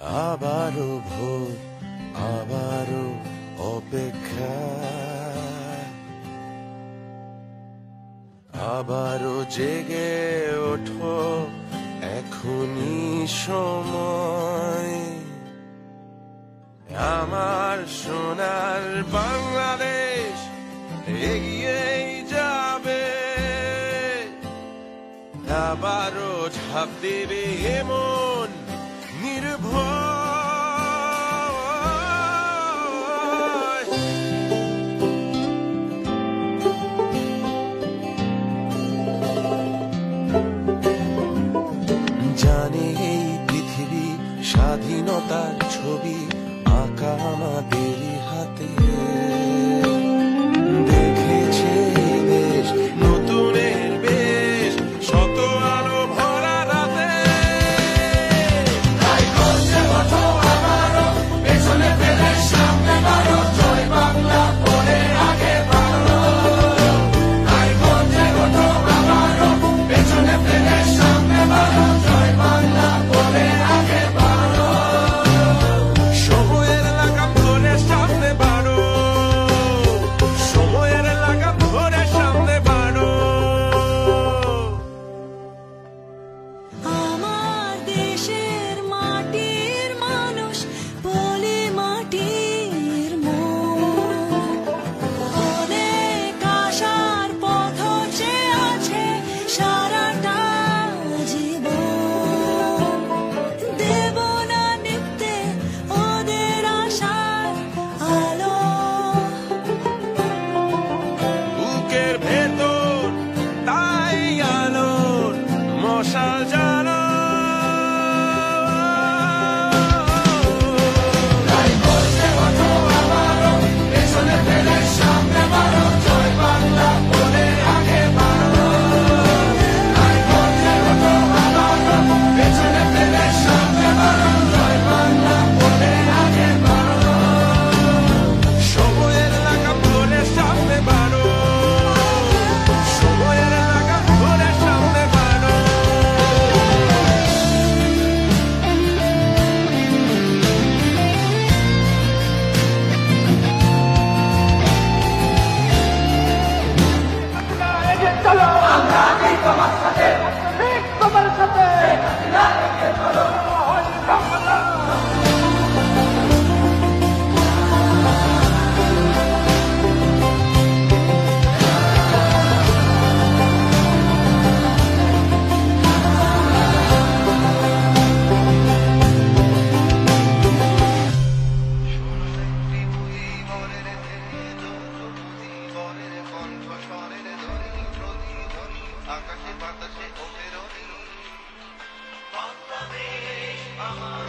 আবারও ভোর, আবারও অপেক্ষা, আবারও জেগে ওঠো, এখনই সময়। আমার সোনার বাংলাদেশ এগিয়েই যাবে, আবারও ঝাঁপ দেবে এমন নির্ভয়। জানে এই পৃথিবী স্বাধীনতার ছবি আঁকা আমাদেরই হাতে, দেখেছে দেশ নতুনের বেশ, শত আলো ভরা রাতে। তাই করছে ওঠো আবারও, পেছনে ফেলে সামনে বাড়ো, জয় বাংলা বলে আগে বাড়ো। তাই করছে ওঠো আবারও, পেছনে ফেলে সামনে বাড়ো, জয় বাংলা বলে আগে বাড়ো। সময়ের লাগাম ধরে সামনে বাড়ো, সময়ের লাগাম ধরে সামনে বাড়ো। আমার দেশের মাটির মানুষ, বলি মাটির মন, অনেক আশার পথ চেয়ে আছে সারাটা জীবন। দেব না নিত্যে ওদের আশার আলো, বুকের ভেতর তাই আলোর মশাল জ্বালো। তাই বলছে ওঠো আবারও, পেছনে ফেলে সামনে বাড়ো, জয় বাংলা বলে আগে বাড়ো। তাই বলছে ওঠো আবারও, পেছনে ফেলে সামনে বাড়ো, জয় বাংলা বলে আগে বাড়ো। সময়ের লাগাম ধরে সামনে বাড়ো, সময়ের লাগাম ধরে সামনে বাড়ো।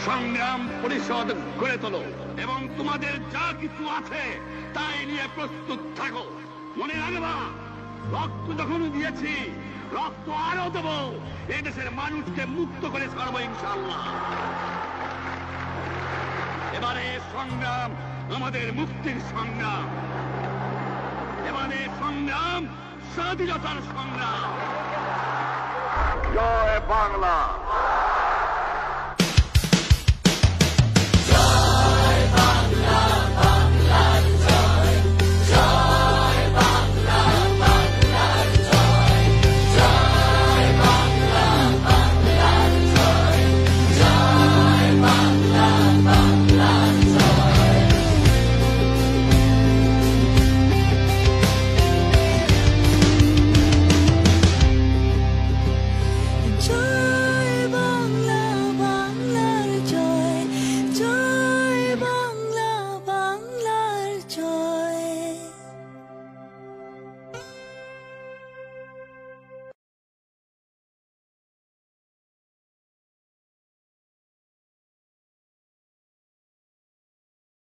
সংগ্রাম পরিষদ গড়ে তোলো এবং তোমাদের যা কিছু আছে তাই নিয়ে প্রস্তুত থাকো। মনে রাখবা, রক্ত যখন দিয়েছি, রক্ত আরো দেব, এদেশের মানুষকে মুক্ত করে ছাড়বো ইনশাআল্লাহ। এবারে সংগ্রাম আমাদের মুক্তির সংগ্রাম, এবারে সংগ্রাম স্বাধীনতার সংগ্রাম। জয় বাংলা।